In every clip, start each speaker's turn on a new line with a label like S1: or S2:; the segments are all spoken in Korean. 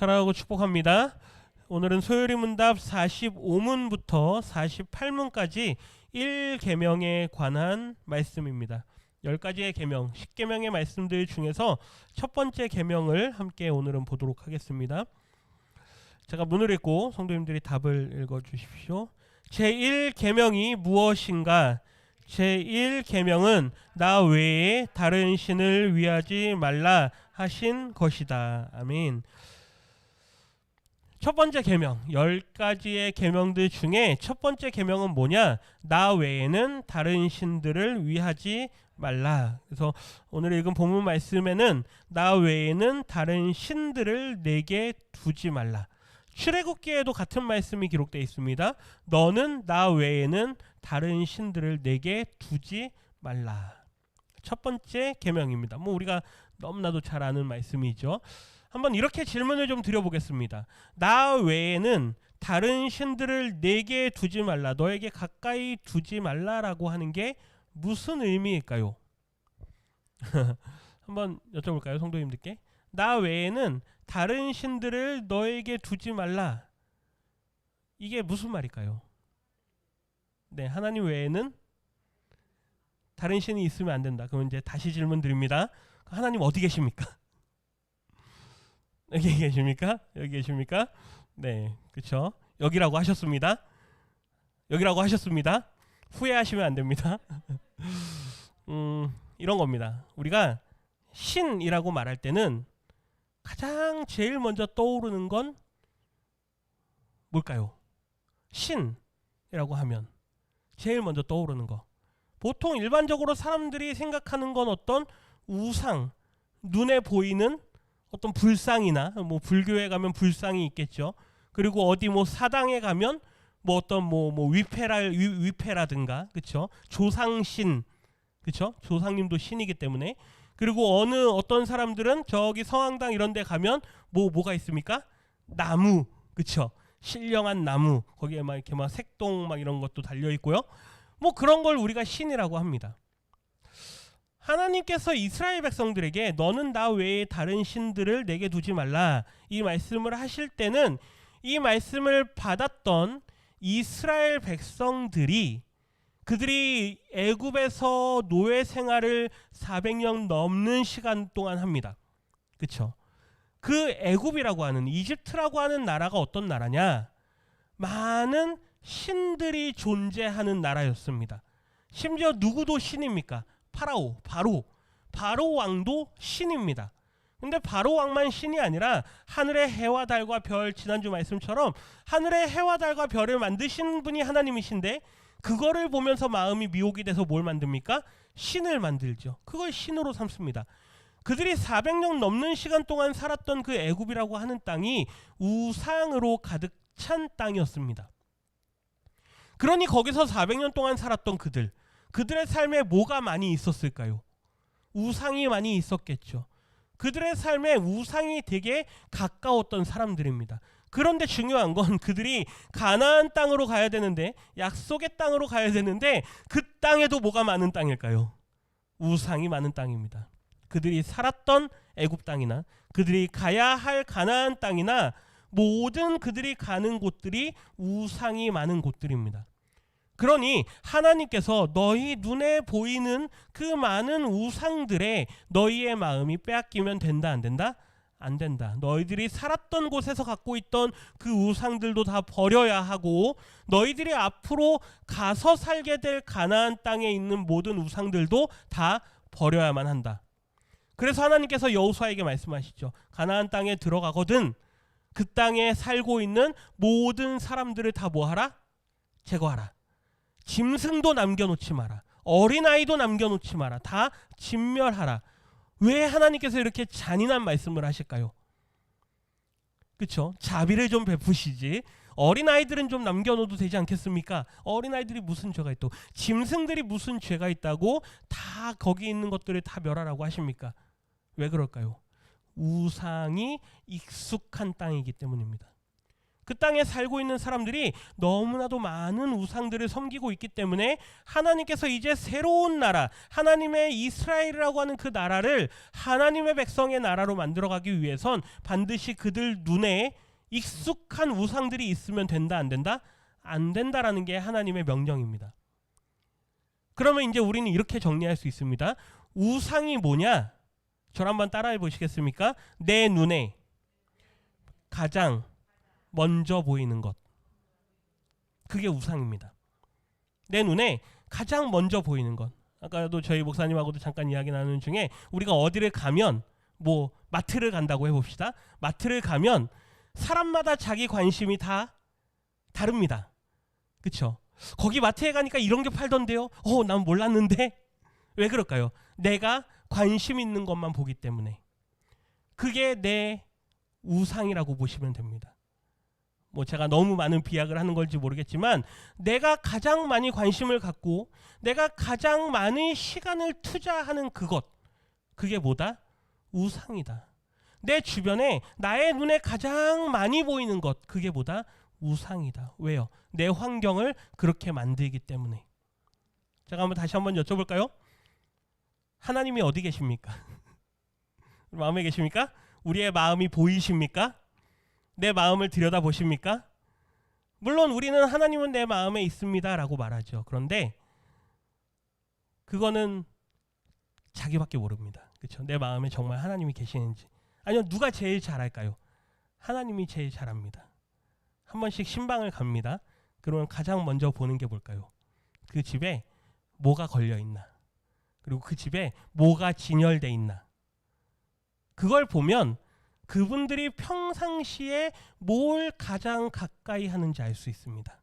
S1: 사랑하고 축복합니다. 오늘은 소요리 문답 45문부터 48문까지 1계명에 관한 말씀입니다. 10가지의 계명, 10계명의 말씀들 중에서 첫 번째 계명을 함께 오늘은 보도록 하겠습니다. 제가 문을 읽고 성도님들이 답을 읽어주십시오. 제1계명이 무엇인가? 제1계명은 나 외에 다른 신을 위하지 말라 하신 것이다. 아멘. 첫 번째 계명, 10가지의 계명들 중에 첫 번째 계명은 뭐냐? 나 외에는 다른 신들을 위하지 말라. 그래서 오늘 읽은 본문 말씀에는 나 외에는 다른 신들을 내게 두지 말라. 출애굽기에도 같은 말씀이 기록되어 있습니다. 너는 나 외에는 다른 신들을 내게 두지 말라. 첫 번째 계명입니다. 우리가 너무나도 잘 아는 말씀이죠. 한번 이렇게 질문을 좀 드려보겠습니다. 나 외에는 다른 신들을 내게 두지 말라, 너에게 가까이 두지 말라라고 하는 게 무슨 의미일까요? 한번 여쭤볼까요, 성도님들께? 나 외에는 다른 신들을 너에게 두지 말라. 이게 무슨 말일까요? 네, 하나님 외에는 다른 신이 있으면 안 된다. 그럼 이제 다시 질문 드립니다. 하나님 어디 계십니까? 여기 계십니까? 여기 계십니까? 네, 그렇죠. 여기라고 하셨습니다. 여기라고 하셨습니다. 후회하시면 안 됩니다. 이런 겁니다. 우리가 신이라고 말할 때는 가장 제일 먼저 떠오르는 건 뭘까요? 신이라고 하면 제일 먼저 떠오르는 거. 보통 일반적으로 사람들이 생각하는 건 어떤 우상, 눈에 보이는 어떤 불상이나 불교에 가면 불상이 있겠죠. 그리고 어디 사당에 가면 어떤 위패라든가, 그렇죠? 조상신, 그렇죠? 조상님도 신이기 때문에. 그리고 어떤 사람들은 저기 성황당 이런 데 가면 뭐가 있습니까? 나무, 그렇죠? 신령한 나무, 거기에 이렇게 색동 이런 것도 달려 있고요. 그런 걸 우리가 신이라고 합니다. 하나님께서 이스라엘 백성들에게 너는 나 외에 다른 신들을 내게 두지 말라, 이 말씀을 하실 때는 이 말씀을 받았던 이스라엘 백성들이 그들이 애굽에서 노예 생활을 400년 넘는 시간 동안 합니다. 그렇죠? 그 애굽이라고 하는, 이집트라고 하는 나라가 어떤 나라냐? 많은 신들이 존재하는 나라였습니다. 심지어 누구도 신입니까? 바로 왕도 신입니다. 근데 바로 왕만 신이 아니라 하늘의 해와 달과 별, 지난주 말씀처럼 하늘의 해와 달과 별을 만드신 분이 하나님이신데 그거를 보면서 마음이 미혹이 돼서 뭘 만듭니까? 신을 만들죠. 그걸 신으로 삼습니다. 그들이 400년 넘는 시간 동안 살았던 그 애굽이라고 하는 땅이 우상으로 가득 찬 땅이었습니다. 그러니 거기서 400년 동안 살았던 그들의 삶에 뭐가 많이 있었을까요? 우상이 많이 있었겠죠. 그들의 삶에 우상이 되게 가까웠던 사람들입니다. 그런데 중요한 건 그들이 가나안 땅으로 가야 되는데, 약속의 땅으로 가야 되는데 그 땅에도 뭐가 많은 땅일까요? 우상이 많은 땅입니다. 그들이 살았던 애굽 땅이나 그들이 가야 할 가나안 땅이나 모든 그들이 가는 곳들이 우상이 많은 곳들입니다. 그러니 하나님께서 너희 눈에 보이는 그 많은 우상들에 너희의 마음이 빼앗기면 된다, 안 된다? 안 된다. 너희들이 살았던 곳에서 갖고 있던 그 우상들도 다 버려야 하고, 너희들이 앞으로 가서 살게 될 가나안 땅에 있는 모든 우상들도 다 버려야만 한다. 그래서 하나님께서 여호수아에게 말씀하시죠. 가나안 땅에 들어가거든 그 땅에 살고 있는 모든 사람들을 다 뭐하라? 제거하라. 짐승도 남겨놓지 마라. 어린아이도 남겨놓지 마라. 다 진멸하라. 왜 하나님께서 이렇게 잔인한 말씀을 하실까요? 그렇죠? 자비를 좀 베푸시지. 어린아이들은 좀 남겨놓어도 되지 않겠습니까? 어린아이들이 무슨 죄가 있다고, 짐승들이 무슨 죄가 있다고 다 거기 있는 것들을 다 멸하라고 하십니까? 왜 그럴까요? 우상이 익숙한 땅이기 때문입니다. 그 땅에 살고 있는 사람들이 너무나도 많은 우상들을 섬기고 있기 때문에 하나님께서 이제 새로운 나라, 하나님의 이스라엘이라고 하는 그 나라를 하나님의 백성의 나라로 만들어가기 위해선 반드시 그들 눈에 익숙한 우상들이 있으면 된다, 안 된다? 안 된다라는 게 하나님의 명령입니다. 그러면 이제 우리는 이렇게 정리할 수 있습니다. 우상이 뭐냐? 저를 한번 따라해 보시겠습니까? 내 눈에 가장 먼저 보이는 것, 그게 우상입니다. 내 눈에 가장 먼저 보이는 것. 아까도 저희 목사님하고도 잠깐 이야기 나누는 중에 우리가 어디를 가면, 뭐 마트를 간다고 해봅시다. 마트를 가면 사람마다 자기 관심이 다 다릅니다. 그쵸? 거기 마트에 가니까 이런 게 팔던데요. 난 몰랐는데. 왜 그럴까요? 내가 관심 있는 것만 보기 때문에. 그게 내 우상이라고 보시면 됩니다. 뭐 제가 너무 많은 비약을 하는 걸지 모르겠지만, 내가 가장 많이 관심을 갖고 내가 가장 많은 시간을 투자하는 그것, 그게 뭐다? 우상이다. 내 주변에 나의 눈에 가장 많이 보이는 것, 그게 뭐다? 우상이다. 왜요? 내 환경을 그렇게 만들기 때문에. 제가 다시 한번 여쭤볼까요? 하나님이 어디 계십니까? 마음에 계십니까? 우리의 마음이 보이십니까? 내 마음을 들여다보십니까? 물론 우리는 하나님은 내 마음에 있습니다 라고 말하죠. 그런데 그거는 자기밖에 모릅니다. 그렇죠? 내 마음에 정말 하나님이 계시는지. 아니요, 누가 제일 잘 알까요? 하나님이 제일 잘 압니다. 한 번씩 신방을 갑니다. 그러면 가장 먼저 보는 게 뭘까요? 그 집에 뭐가 걸려 있나, 그리고 그 집에 뭐가 진열돼 있나. 그걸 보면 그분들이 평상시에 뭘 가장 가까이 하는지 알 수 있습니다.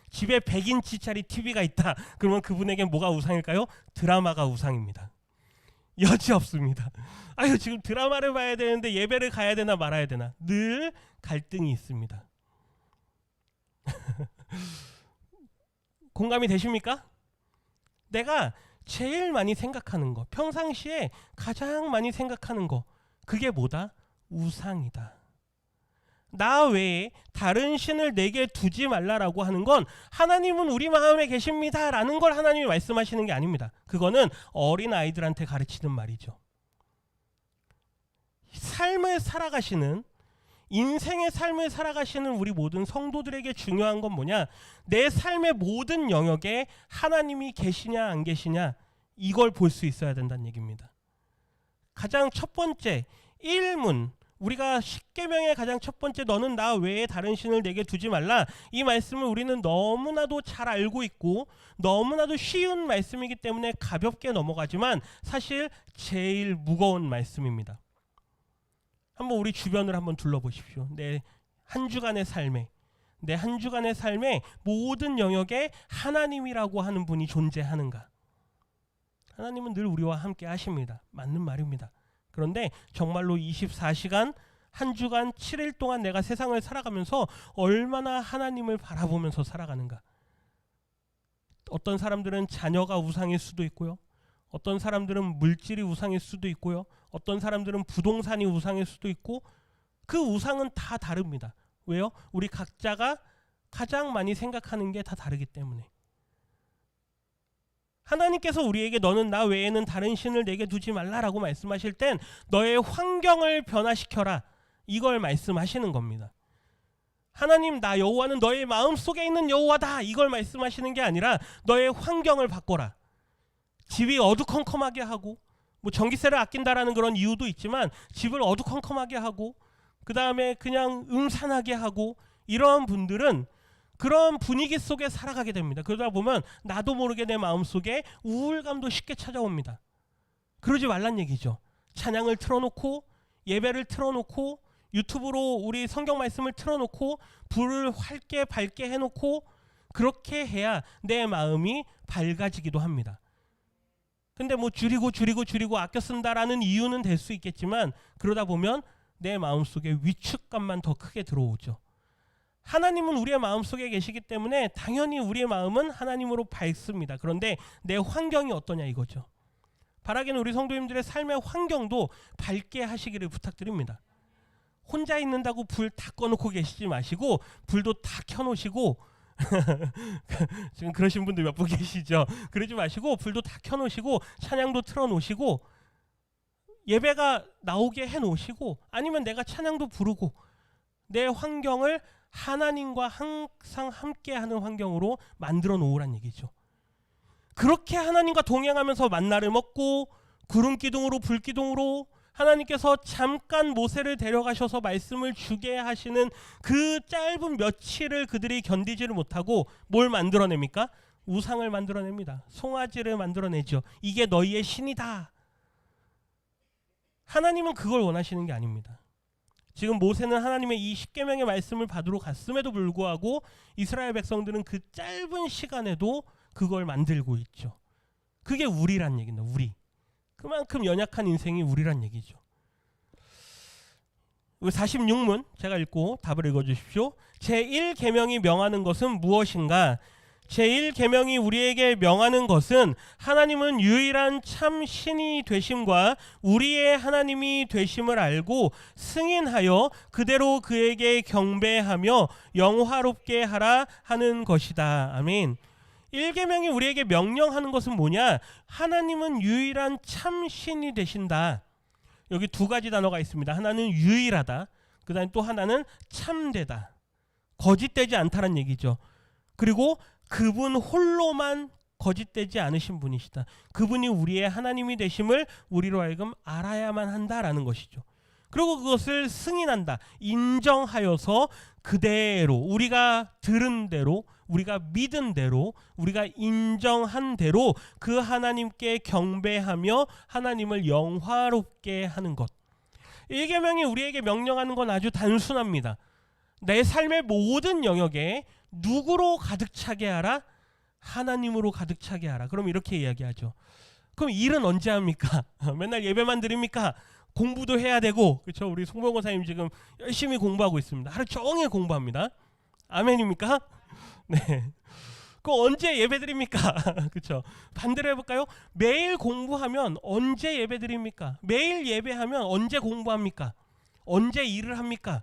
S1: 집에 100인치짜리 TV가 있다. 그러면 그분에겐 뭐가 우상일까요? 드라마가 우상입니다. 여지없습니다. 아유, 지금 드라마를 봐야 되는데 예배를 가야 되나 말아야 되나. 늘 갈등이 있습니다. 공감이 되십니까? 내가 제일 많이 생각하는 거, 평상시에 가장 많이 생각하는 거, 그게 뭐다? 우상이다. 나 외에 다른 신을 내게 두지 말라라고 하는 건 하나님은 우리 마음에 계십니다 라는 걸 하나님이 말씀하시는 게 아닙니다. 그거는 어린 아이들한테 가르치는 말이죠. 삶을 살아가시는, 인생의 삶을 살아가시는 우리 모든 성도들에게 중요한 건 뭐냐? 내 삶의 모든 영역에 하나님이 계시냐 안 계시냐, 이걸 볼 수 있어야 된다는 얘기입니다. 가장 첫 번째 1문, 우리가 십계명의 가장 첫 번째, 너는 나 외에 다른 신을 내게 두지 말라, 이 말씀을 우리는 너무나도 잘 알고 있고 너무나도 쉬운 말씀이기 때문에 가볍게 넘어가지만 사실 제일 무거운 말씀입니다. 한번 우리 주변을 한번 둘러보십시오. 내 한 주간의 삶에, 내 한 주간의 삶에 모든 영역에 하나님이라고 하는 분이 존재하는가? 하나님은 늘 우리와 함께 하십니다. 맞는 말입니다. 그런데 정말로 24시간 한 주간 7일 동안 내가 세상을 살아가면서 얼마나 하나님을 바라보면서 살아가는가? 어떤 사람들은 자녀가 우상일 수도 있고요. 어떤 사람들은 물질이 우상일 수도 있고요. 어떤 사람들은 부동산이 우상일 수도 있고, 그 우상은 다 다릅니다. 왜요? 우리 각자가 가장 많이 생각하는 게 다 다르기 때문에. 하나님께서 우리에게 너는 나 외에는 다른 신을 내게 두지 말라라고 말씀하실 땐 너의 환경을 변화시켜라, 이걸 말씀하시는 겁니다. 하나님, 나 여호와는 너의 마음속에 있는 여호와다, 이걸 말씀하시는 게 아니라 너의 환경을 바꿔라. 집이 어두컴컴하게 하고, 뭐 전기세를 아낀다라는 그런 이유도 있지만 집을 어두컴컴하게 하고 그 다음에 그냥 음산하게 하고, 이러한 분들은 그런 분위기 속에 살아가게 됩니다. 그러다 보면 나도 모르게 내 마음속에 우울감도 쉽게 찾아옵니다. 그러지 말란 얘기죠. 찬양을 틀어놓고 예배를 틀어놓고 유튜브로 우리 성경 말씀을 틀어놓고 불을 밝게 해놓고 그렇게 해야 내 마음이 밝아지기도 합니다. 근데 뭐 줄이고 아껴 쓴다라는 이유는 될 수 있겠지만, 그러다 보면 내 마음속에 위축감만 더 크게 들어오죠. 하나님은 우리의 마음속에 계시기 때문에 당연히 우리의 마음은 하나님으로 밝습니다. 그런데 내 환경이 어떠냐 이거죠. 바라기는 우리 성도님들의 삶의 환경도 밝게 하시기를 부탁드립니다. 혼자 있는다고 불 다 꺼놓고 계시지 마시고 불도 다 켜놓으시고 지금 그러신 분들 몇 분 계시죠? 그러지 마시고 불도 다 켜놓으시고 찬양도 틀어놓으시고 예배가 나오게 해놓으시고 아니면 내가 찬양도 부르고 내 환경을 하나님과 항상 함께하는 환경으로 만들어 놓으란 얘기죠. 그렇게 하나님과 동행하면서 만나를 먹고 구름기둥으로 불기둥으로 하나님께서 잠깐 모세를 데려가셔서 말씀을 주게 하시는 그 짧은 며칠을 그들이 견디지를 못하고 뭘 만들어냅니까? 우상을 만들어냅니다. 송아지를 만들어내죠. 이게 너희의 신이다. 하나님은 그걸 원하시는 게 아닙니다. 지금 모세는 하나님의 이 십계명의 말씀을 받으러 갔음에도 불구하고 이스라엘 백성들은 그 짧은 시간에도 그걸 만들고 있죠. 그게 우리란 얘기입니다. 우리. 그만큼 연약한 인생이 우리란 얘기죠. 46문 제가 읽고 답을 읽어주십시오. 제1계명이 명하는 것은 무엇인가? 제1계명이 우리에게 명하는 것은 하나님은 유일한 참 신이 되심과 우리의 하나님이 되심을 알고 승인하여 그대로 그에게 경배하며 영화롭게 하라 하는 것이다. 아멘. 1계명이 우리에게 명령하는 것은 뭐냐? 하나님은 유일한 참 신이 되신다. 여기 두 가지 단어가 있습니다. 하나는 유일하다. 그 다음에 또 하나는 참되다. 거짓되지 않다는 얘기죠. 그리고 그분 홀로만 거짓되지 않으신 분이시다. 그분이 우리의 하나님이 되심을 우리로 하여금 알아야만 한다라는 것이죠. 그리고 그것을 승인한다. 인정하여서 그대로 우리가 들은 대로 우리가 믿은 대로 우리가 인정한 대로 그 하나님께 경배하며 하나님을 영화롭게 하는 것. 1계명이 우리에게 명령하는 건 아주 단순합니다. 내 삶의 모든 영역에 누구로 가득 차게 하라? 하나님으로 가득 차게 하라. 그럼 이렇게 이야기하죠. 그럼 일은 언제 합니까? 맨날 예배만 드립니까? 공부도 해야 되고, 그렇죠? 우리 송병호사님 지금 열심히 공부하고 있습니다. 하루 종일 공부합니다. 아멘입니까? 네. 그 언제 예배 드립니까? 그렇죠? 반대로 해볼까요? 매일 공부하면 언제 예배 드립니까? 매일 예배하면 언제 공부합니까? 언제 일을 합니까?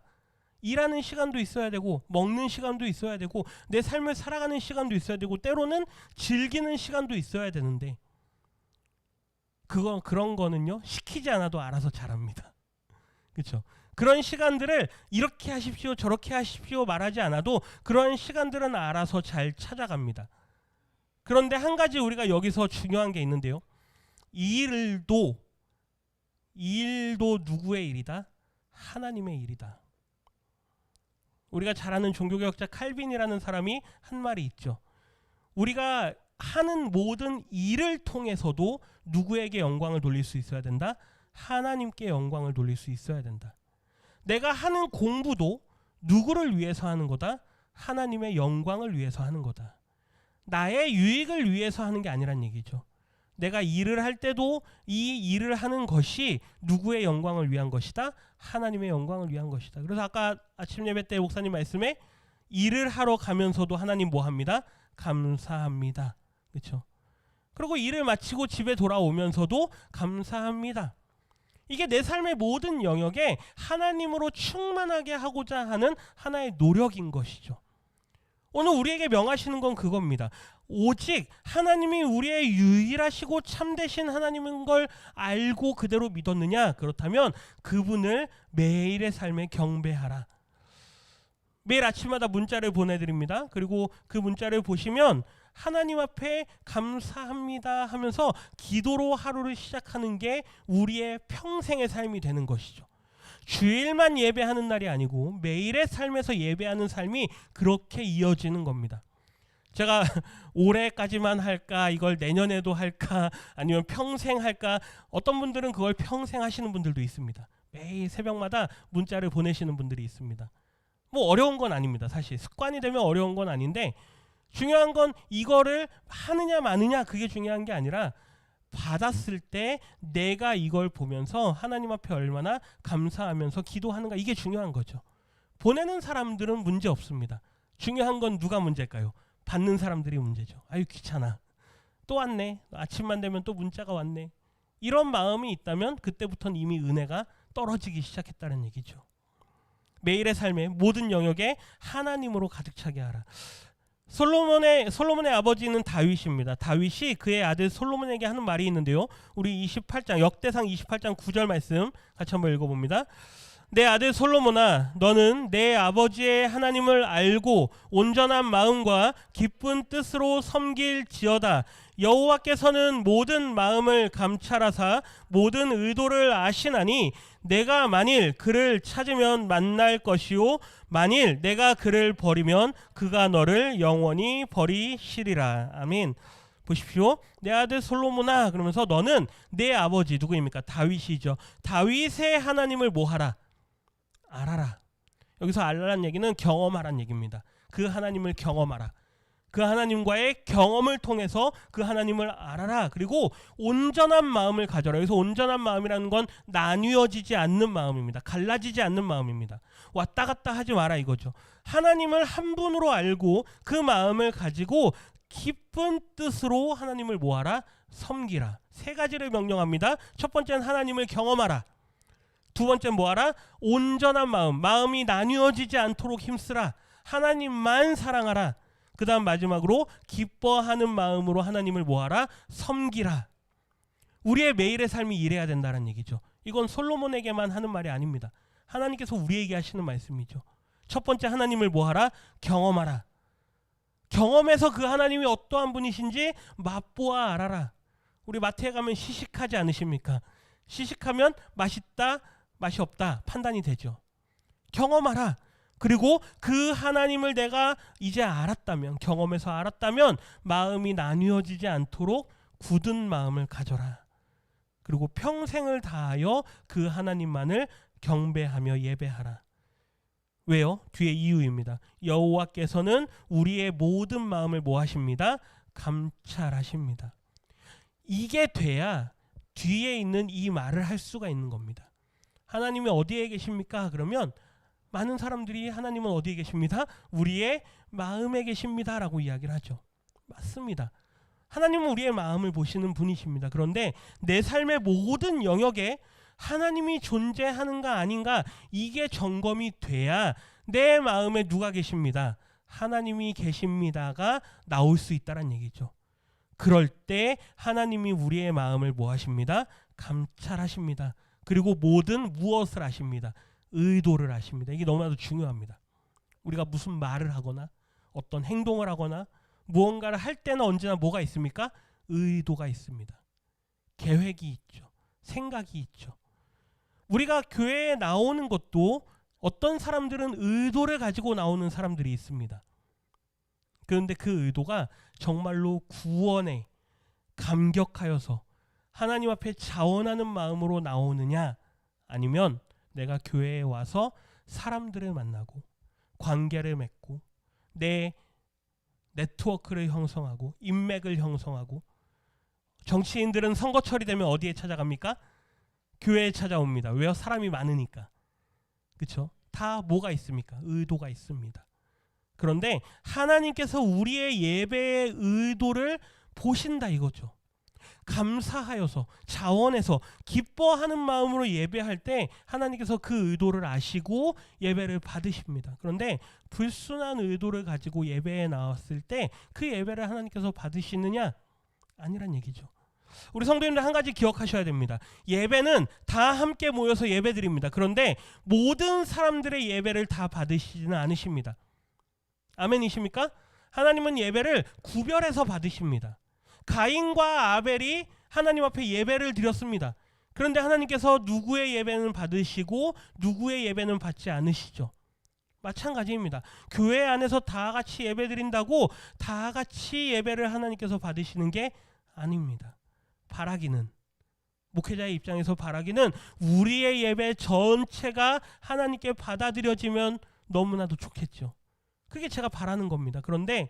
S1: 일하는 시간도 있어야 되고 먹는 시간도 있어야 되고 내 삶을 살아가는 시간도 있어야 되고 때로는 즐기는 시간도 있어야 되는데 그런 거는요 시키지 않아도 알아서 잘합니다. 그렇죠? 그런 시간들을 이렇게 하십시오 저렇게 하십시오 말하지 않아도 그런 시간들은 알아서 잘 찾아갑니다. 그런데 한 가지 우리가 여기서 중요한 게 있는데요. 이 일도 누구의 일이다? 하나님의 일이다. 우리가 잘 아는 종교개혁자 칼빈이라는 사람이 한 말이 있죠. 우리가 하는 모든 일을 통해서도 누구에게 영광을 돌릴 수 있어야 된다? 하나님께 영광을 돌릴 수 있어야 된다. 내가 하는 공부도 누구를 위해서 하는 거다? 하나님의 영광을 위해서 하는 거다. 나의 유익을 위해서 하는 게 아니란 얘기죠. 내가 일을 할 때도 이 일을 하는 것이 누구의 영광을 위한 것이다? 하나님의 영광을 위한 것이다. 그래서 아까 아침 예배 때 목사님 말씀에 일을 하러 가면서도 하나님 뭐 합니다? 감사합니다. 그렇죠? 그리고 일을 마치고 집에 돌아오면서도 감사합니다. 이게 내 삶의 모든 영역에 하나님으로 충만하게 하고자 하는 하나의 노력인 것이죠. 오늘 우리에게 명하시는 건 그겁니다. 오직 하나님이 우리의 유일하시고 참되신 하나님인 걸 알고 그대로 믿었느냐? 그렇다면 그분을 매일의 삶에 경배하라. 매일 아침마다 문자를 보내드립니다. 그리고 그 문자를 보시면 하나님 앞에 감사합니다 하면서 기도로 하루를 시작하는 게 우리의 평생의 삶이 되는 것이죠. 주일만 예배하는 날이 아니고 매일의 삶에서 예배하는 삶이 그렇게 이어지는 겁니다. 제가 올해까지만 할까, 이걸 내년에도 할까, 아니면 평생 할까. 어떤 분들은 그걸 평생 하시는 분들도 있습니다. 매일 새벽마다 문자를 보내시는 분들이 있습니다. 뭐 어려운 건 아닙니다. 사실 습관이 되면 어려운 건 아닌데 중요한 건 이거를 하느냐 마느냐 그게 중요한 게 아니라 받았을 때 내가 이걸 보면서 하나님 앞에 얼마나 감사하면서 기도하는가, 이게 중요한 거죠. 보내는 사람들은 문제 없습니다. 중요한 건 누가 문제일까요? 받는 사람들이 문제죠. 아유 귀찮아, 또 왔네, 아침만 되면 또 문자가 왔네. 이런 마음이 있다면 그때부터는 이미 은혜가 떨어지기 시작했다는 얘기죠. 매일의 삶의 모든 영역에 하나님으로 가득 차게 하라. 솔로몬의 아버지는 다윗입니다. 다윗이 그의 아들 솔로몬에게 하는 말이 있는데요. 우리 28장 역대상 28장 9절 말씀 같이 한번 읽어봅니다. 내 아들 솔로몬아, 너는 내 아버지의 하나님을 알고 온전한 마음과 기쁜 뜻으로 섬길지어다. 여호와께서는 모든 마음을 감찰하사 모든 의도를 아시나니 내가 만일 그를 찾으면 만날 것이요 만일 내가 그를 버리면 그가 너를 영원히 버리시리라. 아멘. 보십시오. 내 아들 솔로몬아, 그러면서 너는 내 아버지 누구입니까? 다윗이죠. 다윗의 하나님을 뭐하라? 알아라. 여기서 알라는 얘기는 경험하라는 얘기입니다. 그 하나님을 경험하라. 그 하나님과의 경험을 통해서 그 하나님을 알아라. 그리고 온전한 마음을 가져라. 여기서 온전한 마음이라는 건 나뉘어지지 않는 마음입니다. 갈라지지 않는 마음입니다. 왔다 갔다 하지 마라 이거죠. 하나님을 한 분으로 알고 그 마음을 가지고 기쁜 뜻으로 하나님을 뭐하라? 섬기라. 세 가지를 명령합니다. 첫 번째는 하나님을 경험하라. 두 번째는 뭐하라? 온전한 마음, 마음이 나뉘어지지 않도록 힘쓰라. 하나님만 사랑하라. 그 다음 마지막으로 기뻐하는 마음으로 하나님을 뭐하라? 섬기라. 우리의 매일의 삶이 이래야 된다는 얘기죠. 이건 솔로몬에게만 하는 말이 아닙니다. 하나님께서 우리에게 하시는 말씀이죠. 첫 번째 하나님을 뭐하라? 경험하라. 경험해서 그 하나님이 어떠한 분이신지 맛보아 알아라. 우리 마트에 가면 시식하지 않으십니까? 시식하면 맛있다, 맛이 없다 판단이 되죠. 경험하라. 그리고 그 하나님을 내가 이제 알았다면, 경험해서 알았다면 마음이 나뉘어지지 않도록 굳은 마음을 가져라. 그리고 평생을 다하여 그 하나님만을 경배하며 예배하라. 왜요? 뒤에 이유입니다. 여호와께서는 우리의 모든 마음을 뭐 하십니다? 감찰하십니다. 이게 돼야 뒤에 있는 이 말을 할 수가 있는 겁니다. 하나님이 어디에 계십니까? 그러면 많은 사람들이 하나님은 어디에 계십니다? 우리의 마음에 계십니다 라고 이야기를 하죠. 맞습니다. 하나님은 우리의 마음을 보시는 분이십니다. 그런데 내 삶의 모든 영역에 하나님이 존재하는가 아닌가 이게 점검이 돼야 내 마음에 누가 계십니다? 하나님이 계십니다가 나올 수 있다는 얘기죠. 그럴 때 하나님이 우리의 마음을 뭐 하십니다? 감찰하십니다. 그리고 모든 무엇을 아십니다? 의도를 아십니다. 이게 너무나도 중요합니다. 우리가 무슨 말을 하거나 어떤 행동을 하거나 무언가를 할 때는 언제나 뭐가 있습니까? 의도가 있습니다. 계획이 있죠. 생각이 있죠. 우리가 교회에 나오는 것도 어떤 사람들은 의도를 가지고 나오는 사람들이 있습니다. 그런데 그 의도가 정말로 구원에 감격하여서 하나님 앞에 자원하는 마음으로 나오느냐, 아니면 내가 교회에 와서 사람들을 만나고 관계를 맺고 내 네트워크를 형성하고 인맥을 형성하고, 정치인들은 선거철이 되면 어디에 찾아갑니까? 교회에 찾아옵니다. 왜요? 사람이 많으니까. 그렇죠? 다 뭐가 있습니까? 의도가 있습니다. 그런데 하나님께서 우리의 예배의 의도를 보신다 이거죠. 감사하여서 자원해서 기뻐하는 마음으로 예배할 때 하나님께서 그 의도를 아시고 예배를 받으십니다. 그런데 불순한 의도를 가지고 예배에 나왔을 때 그 예배를 하나님께서 받으시느냐? 아니란 얘기죠. 우리 성도님들 한 가지 기억하셔야 됩니다. 예배는 다 함께 모여서 예배드립니다. 그런데 모든 사람들의 예배를 다 받으시지는 않으십니다. 아멘이십니까? 하나님은 예배를 구별해서 받으십니다. 가인과 아벨이 하나님 앞에 예배를 드렸습니다. 그런데 하나님께서 누구의 예배는 받으시고 누구의 예배는 받지 않으시죠. 마찬가지입니다. 교회 안에서 다 같이 예배 드린다고 다 같이 예배를 하나님께서 받으시는 게 아닙니다. 바라기는, 목회자의 입장에서 바라기는 우리의 예배 전체가 하나님께 받아들여지면 너무나도 좋겠죠. 그게 제가 바라는 겁니다. 그런데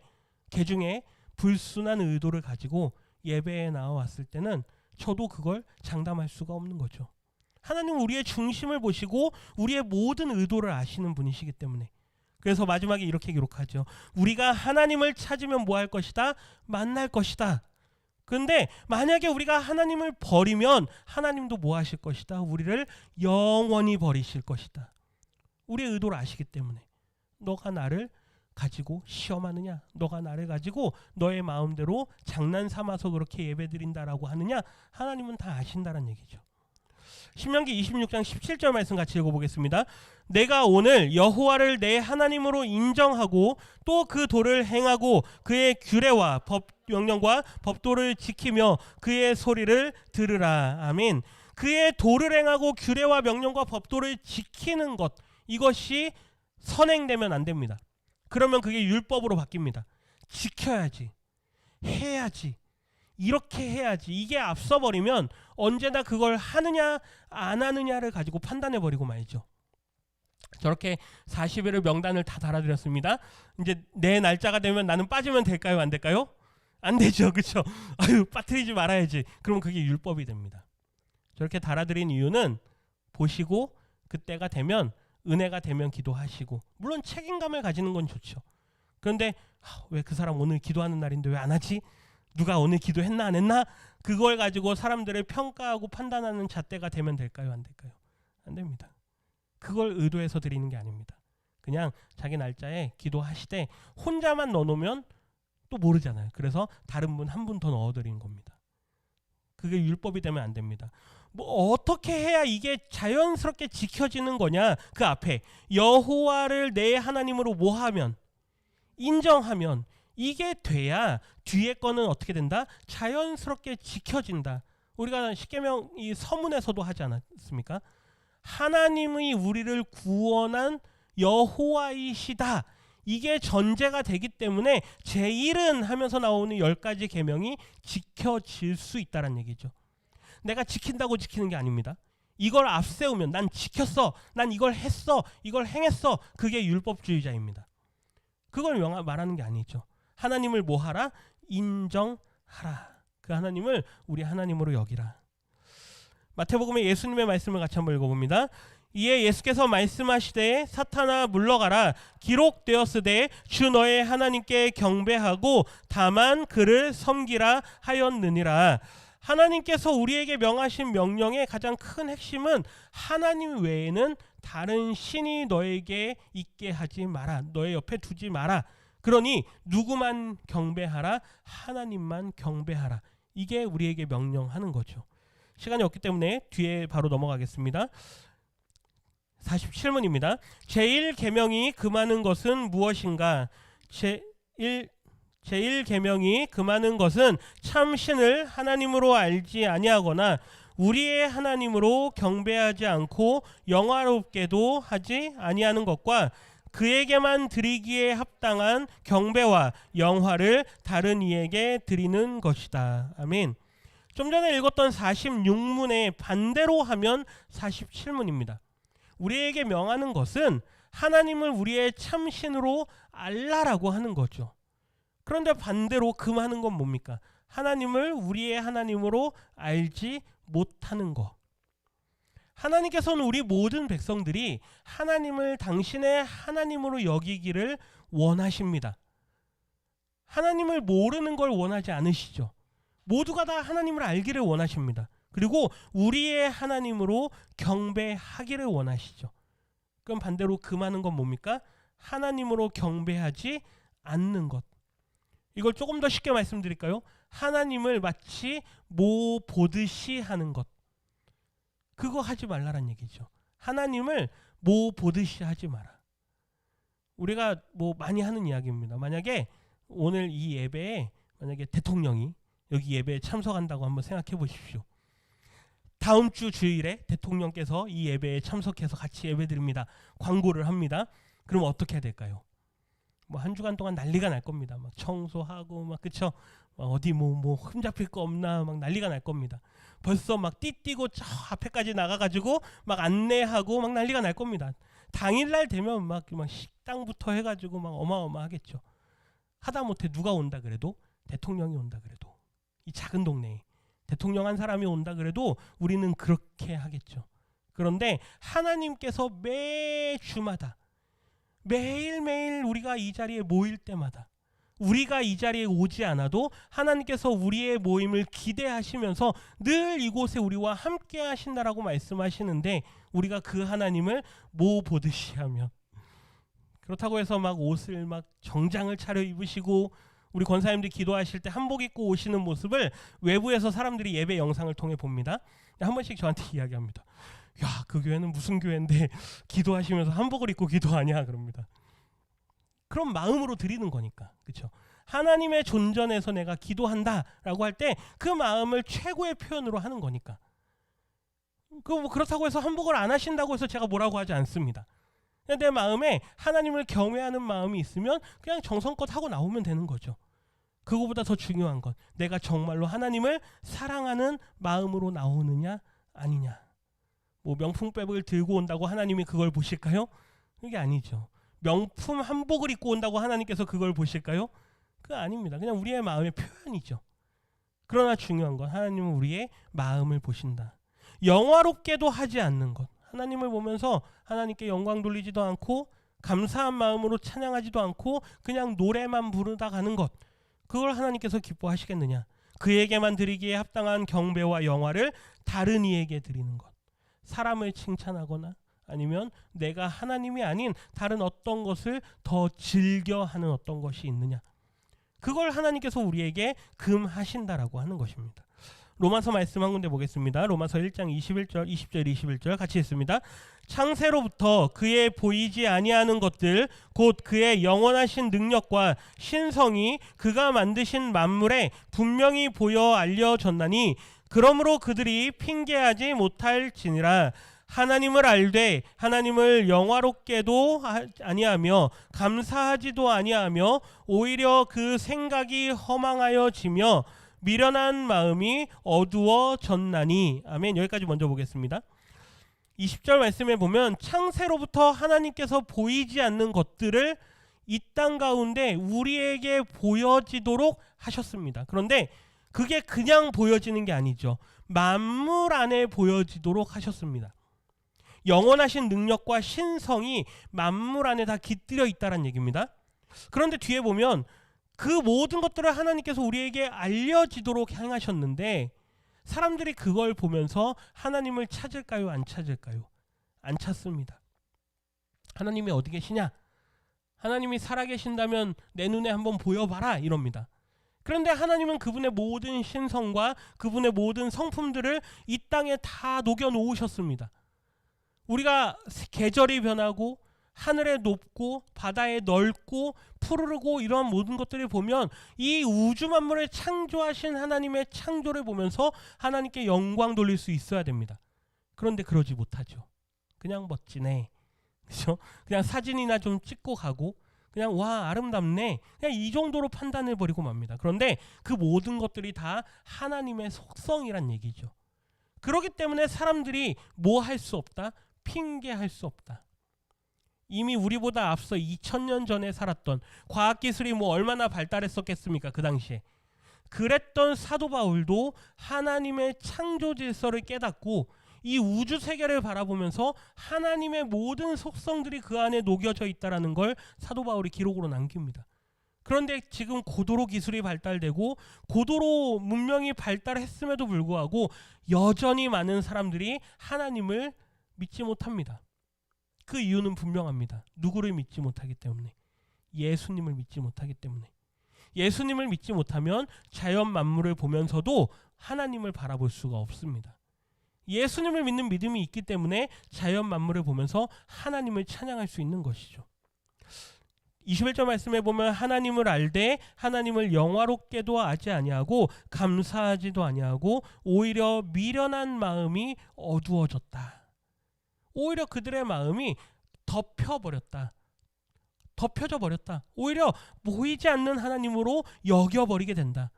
S1: 그중에 불순한 의도를 가지고 예배에 나와왔을 때는 저도 그걸 장담할 수가 없는 거죠. 하나님은 우리의 중심을 보시고 우리의 모든 의도를 아시는 분이시기 때문에. 그래서 마지막에 이렇게 기록하죠. 우리가 하나님을 찾으면 뭐 할 것이다? 만날 것이다. 그런데 만약에 우리가 하나님을 버리면 하나님도 뭐 하실 것이다? 우리를 영원히 버리실 것이다. 우리의 의도를 아시기 때문에. 너가 나를 가지고 시험하느냐, 너가 나를 가지고 너의 마음대로 장난삼아서 그렇게 예배드린다라고 하느냐, 하나님은 다 아신다는 얘기죠. 신명기 26장 17절 말씀 같이 읽어보겠습니다. 내가 오늘 여호와를 내 하나님으로 인정하고 또 그 도를 행하고 그의 규례와 법 명령과 법도를 지키며 그의 소리를 들으라. 아멘. 그의 도를 행하고 규례와 명령과 법도를 지키는 것, 이것이 선행되면 안 됩니다. 그러면 그게 율법으로 바뀝니다. 지켜야지, 해야지, 이렇게 해야지. 이게 앞서버리면 언제나 그걸 하느냐 안 하느냐를 가지고 판단해버리고 말이죠. 저렇게 40일을 명단을 다 달아드렸습니다. 이제 내 날짜가 되면 나는 빠지면 될까요? 안 될까요? 안 되죠. 그렇죠? 아유, 빠뜨리지 말아야지. 그럼 그게 율법이 됩니다. 저렇게 달아드린 이유는 보시고 그때가 되면, 은혜가 되면 기도하시고, 물론 책임감을 가지는 건 좋죠. 그런데 왜 그 사람 오늘 기도하는 날인데 왜 안 하지? 누가 오늘 기도했나 안 했나? 그걸 가지고 사람들을 평가하고 판단하는 잣대가 되면 될까요? 안 될까요? 안 됩니다. 그걸 의도해서 드리는 게 아닙니다. 그냥 자기 날짜에 기도하시되 혼자만 넣어놓으면 또 모르잖아요. 그래서 다른 분 한 분 더 넣어드리는 겁니다. 그게 율법이 되면 안 됩니다. 뭐 어떻게 해야 이게 자연스럽게 지켜지는 거냐? 그 앞에 여호와를 내 하나님으로 뭐 하면, 인정하면, 이게 돼야 뒤에 거는 어떻게 된다? 자연스럽게 지켜진다. 우리가 십계명 이 서문에서도 하지 않았습니까? 하나님의 우리를 구원한 여호와이시다. 이게 전제가 되기 때문에 제1은 하면서 나오는 10가지 계명이 지켜질 수 있다는 얘기죠. 내가 지킨다고 지키는 게 아닙니다. 이걸 앞세우면 난 지켰어, 난 이걸 했어, 이걸 행했어, 그게 율법주의자입니다. 그걸 말하는 게 아니죠. 하나님을 뭐 하라? 인정하라. 그 하나님을 우리 하나님으로 여기라. 마태복음의 예수님의 말씀을 같이 한번 읽어봅니다. 이에 예수께서 말씀하시되 사탄아 물러가라. 기록되었으되 주 너의 하나님께 경배하고 다만 그를 섬기라 하였느니라. 하나님께서 우리에게 명하신 명령의 가장 큰 핵심은 하나님 외에는 다른 신이 너에게 있게 하지 마라. 너의 옆에 두지 마라. 그러니 누구만 경배하라? 하나님만 경배하라. 이게 우리에게 명령하는 거죠. 시간이 없기 때문에 뒤에 바로 넘어가겠습니다. 47문입니다. 제1계명이 금하는 것은 무엇인가? 제1계명이 금하는 것은 참 신을 하나님으로 알지 아니하거나 우리의 하나님으로 경배하지 않고 영화롭게도 하지 아니하는 것과 그에게만 드리기에 합당한 경배와 영화를 다른 이에게 드리는 것이다. 아멘. 좀 전에 읽었던 46문의 반대로 하면 47문입니다. 우리에게 명하는 것은 하나님을 우리의 참신으로 알라라고 하는 거죠. 그런데 반대로 금하는 건 뭡니까? 하나님을 우리의 하나님으로 알지 못하는 것. 하나님께서는 우리 모든 백성들이 하나님을 당신의 하나님으로 여기기를 원하십니다. 하나님을 모르는 걸 원하지 않으시죠. 모두가 다 하나님을 알기를 원하십니다. 그리고 우리의 하나님으로 경배하기를 원하시죠. 그럼 반대로 금하는 건 뭡니까? 하나님으로 경배하지 않는 것. 이걸 조금 더 쉽게 말씀드릴까요? 하나님을 마치 모 보듯이 하는 것. 그거 하지 말라는 얘기죠. 하나님을 모 보듯이 하지 마라. 우리가 뭐 많이 하는 이야기입니다. 만약에 오늘 이 예배에 만약에 대통령이 여기 예배에 참석한다고 한번 생각해 보십시오. 다음 주 주일에 대통령께서 이 예배에 참석해서 같이 예배드립니다. 광고를 합니다. 그럼 어떻게 해야 될까요? 뭐 한 주간 동안 난리가 날 겁니다. 막 청소하고 막 그쵸? 막 어디 뭐 흠잡힐 거 없나 막 난리가 날 겁니다. 벌써 막 띠띠고 저 앞에까지 나가가지고 막 안내하고 막 난리가 날 겁니다. 당일날 되면 막 식당부터 해가지고 막 어마어마하겠죠. 하다못해 누가 온다 그래도 대통령이 온다 그래도 이 작은 동네에 대통령 한 사람이 온다 그래도 우리는 그렇게 하겠죠. 그런데 하나님께서 매주마다 매일매일 우리가 이 자리에 모일 때마다 우리가 이 자리에 오지 않아도 하나님께서 우리의 모임을 기대하시면서 늘 이곳에 우리와 함께 하신다라고 말씀하시는데, 우리가 그 하나님을 뭐 보듯이 하며, 그렇다고 해서 막 옷을 막 정장을 차려 입으시고 우리 권사님들이 기도하실 때 한복 입고 오시는 모습을 외부에서 사람들이 예배 영상을 통해 봅니다. 한 번씩 저한테 이야기합니다. 야, 그 교회는 무슨 교회인데 기도하시면서 한복을 입고 기도하냐 그럽니다. 그런 마음으로 드리는 거니까, 그렇죠? 하나님의 존전에서 내가 기도한다라고 할 때 그 마음을 최고의 표현으로 하는 거니까. 그렇다고 해서 한복을 안 하신다고 해서 제가 뭐라고 하지 않습니다. 내 마음에 하나님을 경외하는 마음이 있으면 그냥 정성껏 하고 나오면 되는 거죠. 그거보다 더 중요한 건 내가 정말로 하나님을 사랑하는 마음으로 나오느냐 아니냐. 뭐 명품백을 들고 온다고 하나님이 그걸 보실까요? 그게 아니죠. 명품 한복을 입고 온다고 하나님께서 그걸 보실까요? 그거 아닙니다. 그냥 우리의 마음의 표현이죠. 그러나 중요한 건 하나님은 우리의 마음을 보신다. 영화롭게도 하지 않는 것. 하나님을 보면서 하나님께 영광 돌리지도 않고 감사한 마음으로 찬양하지도 않고 그냥 노래만 부르다 가는 것. 그걸 하나님께서 기뻐하시겠느냐. 그에게만 드리기에 합당한 경배와 영화를 다른 이에게 드리는 것. 사람을 칭찬하거나 아니면 내가 하나님이 아닌 다른 어떤 것을 더 즐겨하는 어떤 것이 있느냐. 그걸 하나님께서 우리에게 금하신다라고 하는 것입니다. 로마서 말씀 한 군데 보겠습니다. 로마서 1장 21절, 20절, 21절 같이 읽습니다. 창세로부터 그의 보이지 아니하는 것들 곧 그의 영원하신 능력과 신성이 그가 만드신 만물에 분명히 보여 알려졌나니 그러므로 그들이 핑계하지 못할지니라. 하나님을 알되 하나님을 영화롭게도 아니하며 감사하지도 아니하며 오히려 그 생각이 허망하여지며 미련한 마음이 어두워졌나니. 아멘. 여기까지 먼저 보겠습니다. 20절 말씀에 보면 창세로부터 하나님께서 보이지 않는 것들을 이 땅 가운데 우리에게 보여지도록 하셨습니다. 그런데 그게 그냥 보여지는 게 아니죠. 만물 안에 보여지도록 하셨습니다. 영원하신 능력과 신성이 만물 안에 다 깃들여 있다는 얘기입니다. 그런데 뒤에 보면 그 모든 것들을 하나님께서 우리에게 알려지도록 행하셨는데 사람들이 그걸 보면서 하나님을 찾을까요? 안 찾을까요? 안 찾습니다. 하나님이 어디 계시냐? 하나님이 살아계신다면 내 눈에 한번 보여봐라 이럽니다. 그런데 하나님은 그분의 모든 신성과 그분의 모든 성품들을 이 땅에 다 녹여놓으셨습니다. 우리가 계절이 변하고 하늘에 높고 바다에 넓고 푸르르고 이러한 모든 것들을 보면 이 우주 만물을 창조하신 하나님의 창조를 보면서 하나님께 영광 돌릴 수 있어야 됩니다. 그런데 그러지 못하죠. 그냥 멋지네. 그렇죠? 그냥 사진이나 좀 찍고 가고 그냥 와 아름답네. 그냥 이 정도로 판단해버리고 맙니다. 그런데 그 모든 것들이 다 하나님의 속성이란 얘기죠. 그렇기 때문에 사람들이 뭐 할 수 없다? 핑계할 수 없다. 이미 우리보다 앞서 2000년 전에 살았던 과학기술이 뭐 얼마나 발달했었겠습니까? 그 당시에. 그랬던 사도 바울도 하나님의 창조 질서를 깨닫고 이 우주 세계를 바라보면서 하나님의 모든 속성들이 그 안에 녹여져 있다는 걸 사도 바울이 기록으로 남깁니다. 그런데 지금 고도로 기술이 발달되고 고도로 문명이 발달했음에도 불구하고 여전히 많은 사람들이 하나님을 믿지 못합니다. 그 이유는 분명합니다. 누구를 믿지 못하기 때문에. 예수님을 믿지 못하기 때문에. 예수님을 믿지 못하면 자연 만물을 보면서도 하나님을 바라볼 수가 없습니다. 예수님을 믿는 믿음이 있기 때문에 자연 만물을 보면서 하나님을 찬양할 수 있는 것이죠. 21절 말씀에 보면 하나님을 알되 하나님을 영화롭게도 하지 아니하고 감사하지도 아니하고 오히려 미련한 마음이 어두워졌다. 오히려 그들의 마음이 덮여져 버렸다. 오히려 보이지 않는 하나님으로 여겨버리게 된다.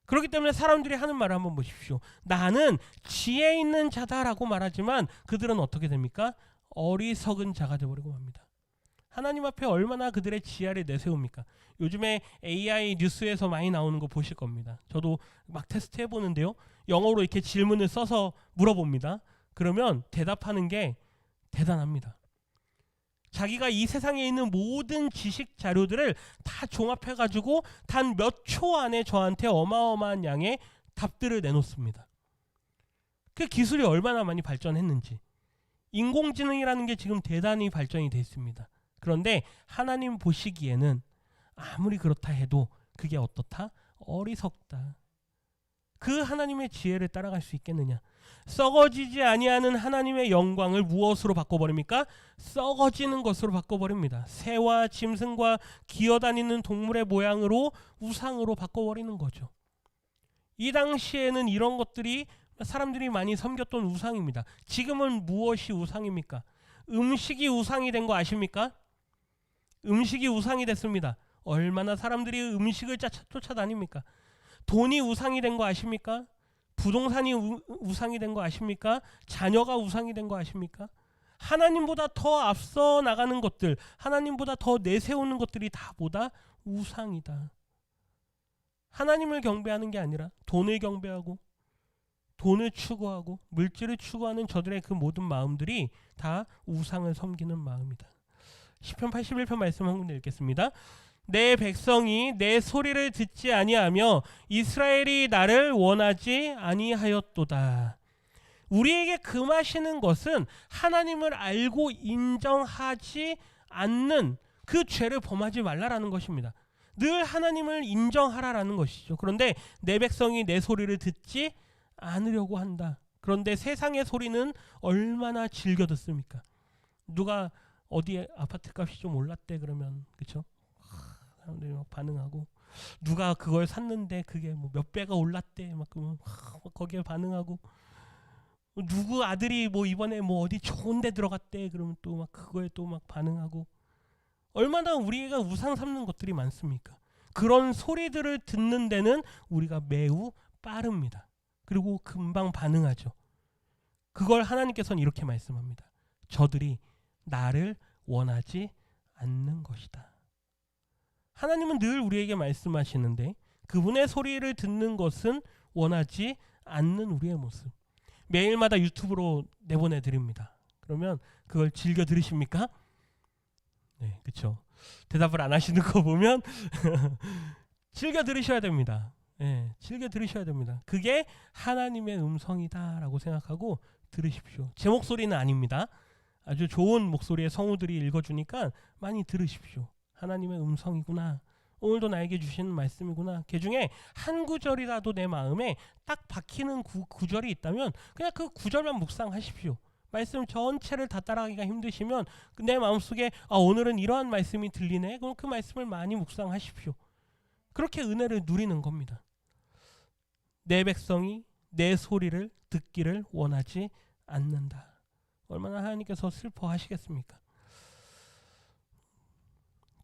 S1: 그렇기 때문에 사람들이 하는 말을 한번 보십시오. 나는 지혜 있는 자다라고 말하지만 그들은 어떻게 됩니까? 어리석은 자가 되어버리고 맙니다. 하나님 앞에 얼마나 그들의 지혜를 내세웁니까? 요즘에 AI 뉴스에서 많이 나오는 거 보실 겁니다. 저도 막 테스트 해보는데요. 영어로 이렇게 질문을 써서 물어봅니다. 그러면 대답하는 게 대단합니다. 자기가 이 세상에 있는 모든 지식 자료들을 다 종합해가지고 단 몇 초 안에 저한테 어마어마한 양의 답들을 내놓습니다. 그 기술이 얼마나 많이 발전했는지. 인공지능이라는 게 지금 대단히 발전이 돼 있습니다. 그런데 하나님 보시기에는 아무리 그렇다 해도 그게 어떻다? 어리석다. 그 하나님의 지혜를 따라갈 수 있겠느냐? 썩어지지 아니하는 하나님의 영광을 무엇으로 바꿔버립니까? 썩어지는 것으로 바꿔버립니다. 새와 짐승과 기어다니는 동물의 모양으로 우상으로 바꿔버리는 거죠. 이 당시에는 이런 것들이 사람들이 많이 섬겼던 우상입니다. 지금은 무엇이 우상입니까? 음식이 우상이 된 거 아십니까? 음식이 우상이 됐습니다. 얼마나 사람들이 음식을 쫓아다닙니까? 돈이 우상이 된 거 아십니까? 부동산이 우상이 된 거 아십니까? 자녀가 우상이 된 거 아십니까? 하나님보다 더 앞서 나가는 것들, 하나님보다 더 내세우는 것들이 다 뭐다? 우상이다. 하나님을 경배하는 게 아니라 돈을 경배하고 돈을 추구하고 물질을 추구하는 저들의 그 모든 마음들이 다 우상을 섬기는 마음이다. 시편 81편 말씀 한 군데 읽겠습니다. 내 백성이 내 소리를 듣지 아니하며 이스라엘이 나를 원하지 아니하였도다. 우리에게 금하시는 것은 하나님을 알고 인정하지 않는 그 죄를 범하지 말라라는 것입니다. 늘 하나님을 인정하라라는 것이죠. 그런데 내 백성이 내 소리를 듣지 않으려고 한다. 그런데 세상의 소리는 얼마나 즐겨 듣습니까? 누가 어디에 아파트 값이 좀 올랐대 그러면 그렇죠? 사람들이 막 반응하고, 누가 그걸 샀는데 그게 뭐 몇 배가 올랐대 막 그러면 거기에 반응하고, 누구 아들이 뭐 이번에 뭐 어디 좋은 데 들어갔대 그러면 또 막 그거에 또 막 반응하고, 얼마나 우리가 우상 삼는 것들이 많습니까? 그런 소리들을 듣는 데는 우리가 매우 빠릅니다. 그리고 금방 반응하죠. 그걸 하나님께서는 이렇게 말씀합니다. 저들이 나를 원하지 않는 것이다. 하나님은 늘 우리에게 말씀하시는데 그분의 소리를 듣는 것은 원하지 않는 우리의 모습. 매일마다 유튜브로 내보내드립니다. 그러면 그걸 즐겨 들으십니까? 네, 그렇죠. 대답을 안 하시는 거 보면 즐겨 들으셔야 됩니다. 네, 즐겨 들으셔야 됩니다. 그게 하나님의 음성이다라고 생각하고 들으십시오. 제 목소리는 아닙니다. 아주 좋은 목소리의 성우들이 읽어주니까 많이 들으십시오. 하나님의 음성이구나. 오늘도 나에게 주시는 말씀이구나. 그 중에 한 구절이라도 내 마음에 딱 박히는 구절이 있다면 그냥 그 구절만 묵상하십시오. 말씀 전체를 다 따라가기가 힘드시면 내 마음속에 오늘은 이러한 말씀이 들리네. 그럼 그 말씀을 많이 묵상하십시오. 그렇게 은혜를 누리는 겁니다. 내 백성이 내 소리를 듣기를 원하지 않는다. 얼마나 하나님께서 슬퍼하시겠습니까?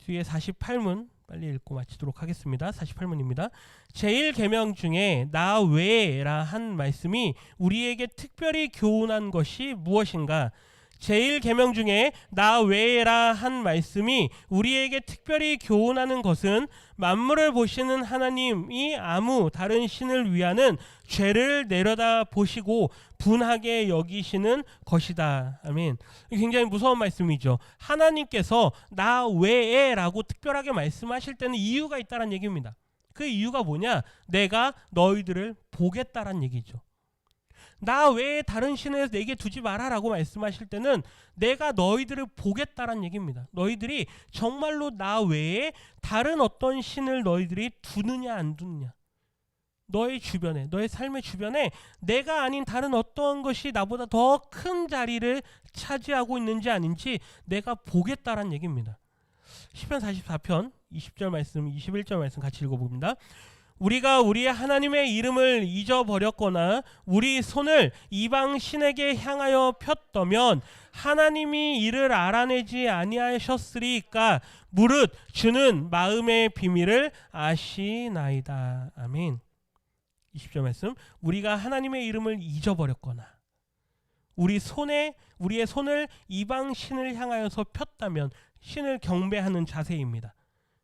S1: 뒤에 48문 빨리 읽고 마치도록 하겠습니다. 48문입니다. 제1계명 중에 나 외에라 한 말씀이 우리에게 특별히 교훈한 것이 무엇인가? 제1계명 중에 나 외에라 한 말씀이 우리에게 특별히 교훈하는 것은 만물을 보시는 하나님이 아무 다른 신을 위하는 죄를 내려다 보시고 분하게 여기시는 것이다. 아멘. 굉장히 무서운 말씀이죠. 하나님께서 나 외에라고 특별하게 말씀하실 때는 이유가 있다는 얘기입니다. 그 이유가 뭐냐? 내가 너희들을 보겠다란 얘기죠. 나 외에 다른 신을 내게 두지 마라라고 말씀하실 때는 내가 너희들을 보겠다란 얘기입니다. 너희들이 정말로 나 외에 다른 어떤 신을 너희들이 두느냐 안 두느냐. 너의 주변에, 너의 삶의 주변에 내가 아닌 다른 어떤 것이 나보다 더 큰 자리를 차지하고 있는지 아닌지 내가 보겠다란 얘기입니다. 시편 44편 20절 말씀, 21절 말씀 같이 읽어봅니다. 우리가 우리의 하나님의 이름을 잊어버렸거나 우리 손을 이방 신에게 향하여 폈더면 하나님이 이를 알아내지 아니하셨으리까 무릇 주는 마음의 비밀을 아시나이다. 아멘. 20절 말씀. 우리가 하나님의 이름을 잊어버렸거나 우리의 손을 이방 신을 향하여서 폈다면, 신을 경배하는 자세입니다.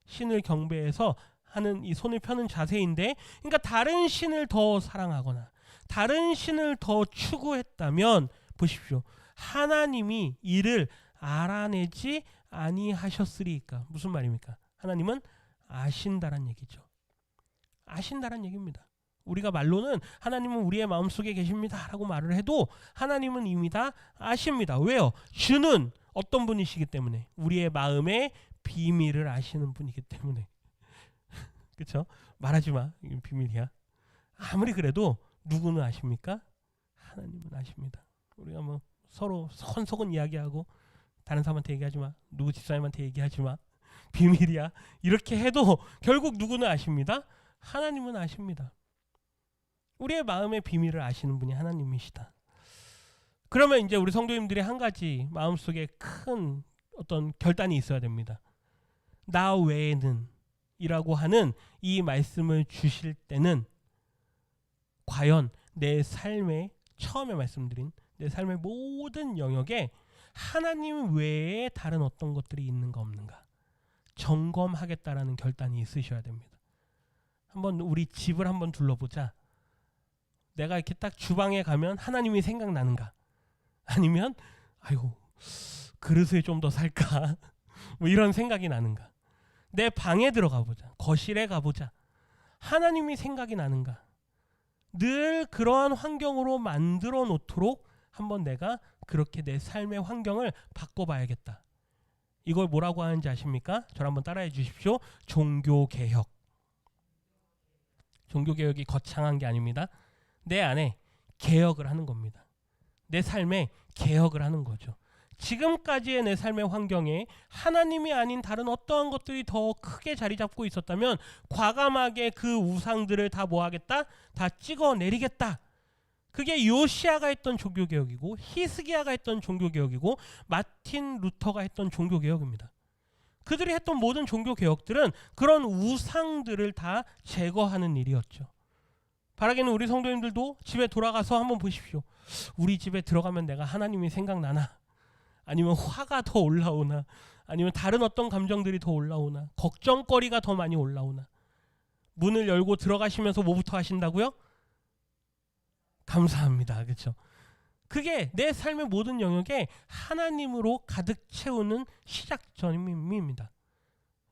S1: 신을 경배해서 하는 이 손을 펴는 자세인데, 그러니까 다른 신을 더 사랑하거나 다른 신을 더 추구했다면 보십시오. 하나님이 이를 알아내지 아니하셨으리이까. 무슨 말입니까? 하나님은 아신다란 얘기죠. 아신다란 얘기입니다. 우리가 말로는 하나님은 우리의 마음속에 계십니다 라고 말을 해도 하나님은 이미 다 아십니다. 왜요? 주는 어떤 분이시기 때문에, 우리의 마음의 비밀을 아시는 분이기 때문에. 그렇죠? 말하지 마. 이건 비밀이야. 아무리 그래도 누구는 아십니까? 하나님은 아십니다. 우리가 뭐 서로 선속은 이야기하고 다른 사람한테 얘기하지 마. 누구 집사님한테 얘기하지 마. 비밀이야. 이렇게 해도 결국 누구는 아십니다. 하나님은 아십니다. 우리의 마음의 비밀을 아시는 분이 하나님이시다. 그러면 이제 우리 성도님들이 한 가지 마음속에 큰 어떤 결단이 있어야 됩니다. 나 외에는 이라고 하는 이 말씀을 주실 때는 과연 내 삶의, 처음에 말씀드린 내 삶의 모든 영역에 하나님 외에 다른 어떤 것들이 있는가 없는가 점검하겠다라는 결단이 있으셔야 됩니다. 한번 우리 집을 한번 둘러보자. 내가 이렇게 딱 주방에 가면 하나님이 생각나는가? 아니면 아이고 그릇을 좀 더 살까? 뭐 이런 생각이 나는가? 내 방에 들어가 보자. 거실에 가보자. 하나님이 생각이 나는가? 늘 그러한 환경으로 만들어 놓도록 한번 내가 그렇게 내 삶의 환경을 바꿔봐야겠다. 이걸 뭐라고 하는지 아십니까? 저를 한번 따라해 주십시오. 종교개혁. 종교개혁이 거창한 게 아닙니다. 내 안에 개혁을 하는 겁니다. 내 삶에 개혁을 하는 거죠. 지금까지의 내 삶의 환경에 하나님이 아닌 다른 어떠한 것들이 더 크게 자리 잡고 있었다면 과감하게 그 우상들을 다 뭐하겠다? 다 찍어내리겠다. 그게 요시아가 했던 종교개혁이고 히스기야가 했던 종교개혁이고 마틴 루터가 했던 종교개혁입니다. 그들이 했던 모든 종교개혁들은 그런 우상들을 다 제거하는 일이었죠. 바라기는 우리 성도님들도 집에 돌아가서 한번 보십시오. 우리 집에 들어가면 내가 하나님이 생각나나? 아니면 화가 더 올라오나? 아니면 다른 어떤 감정들이 더 올라오나? 걱정거리가 더 많이 올라오나? 문을 열고 들어가시면서 뭐부터 하신다고요? 감사합니다. 그렇죠? 그게 내 삶의 모든 영역에 하나님으로 가득 채우는 시작점입니다.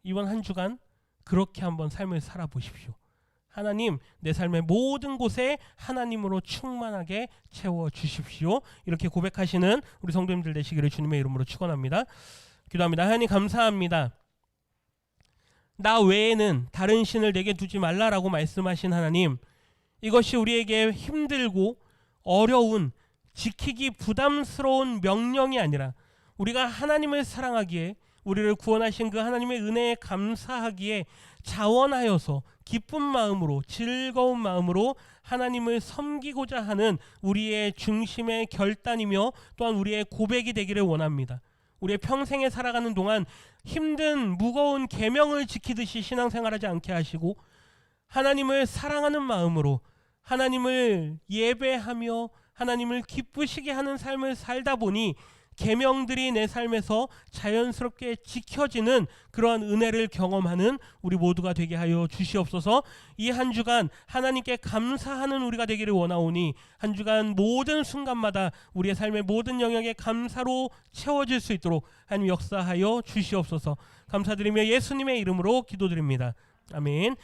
S1: 이번 한 주간 그렇게 한번 삶을 살아보십시오. 하나님, 내 삶의 모든 곳에 하나님으로 충만하게 채워주십시오. 이렇게 고백하시는 우리 성도님들 되시기를 주님의 이름으로 축원합니다. 기도합니다. 하나님 감사합니다. 나 외에는 다른 신을 내게 두지 말라라고 말씀하신 하나님, 이것이 우리에게 힘들고 어려운, 지키기 부담스러운 명령이 아니라 우리가 하나님을 사랑하기에, 우리를 구원하신 그 하나님의 은혜에 감사하기에 자원하여서 기쁜 마음으로, 즐거운 마음으로 하나님을 섬기고자 하는 우리의 중심의 결단이며 또한 우리의 고백이 되기를 원합니다. 우리의 평생에 살아가는 동안 힘든 무거운 계명을 지키듯이 신앙생활하지 않게 하시고 하나님을 사랑하는 마음으로 하나님을 예배하며 하나님을 기쁘시게 하는 삶을 살다 보니 계명들이 내 삶에서 자연스럽게 지켜지는 그러한 은혜를 경험하는 우리 모두가 되게 하여 주시옵소서. 이 한 주간 하나님께 감사하는 우리가 되기를 원하오니 한 주간 모든 순간마다 우리의 삶의 모든 영역에 감사로 채워질 수 있도록 하나님 역사하여 주시옵소서. 감사드리며 예수님의 이름으로 기도드립니다. 아멘.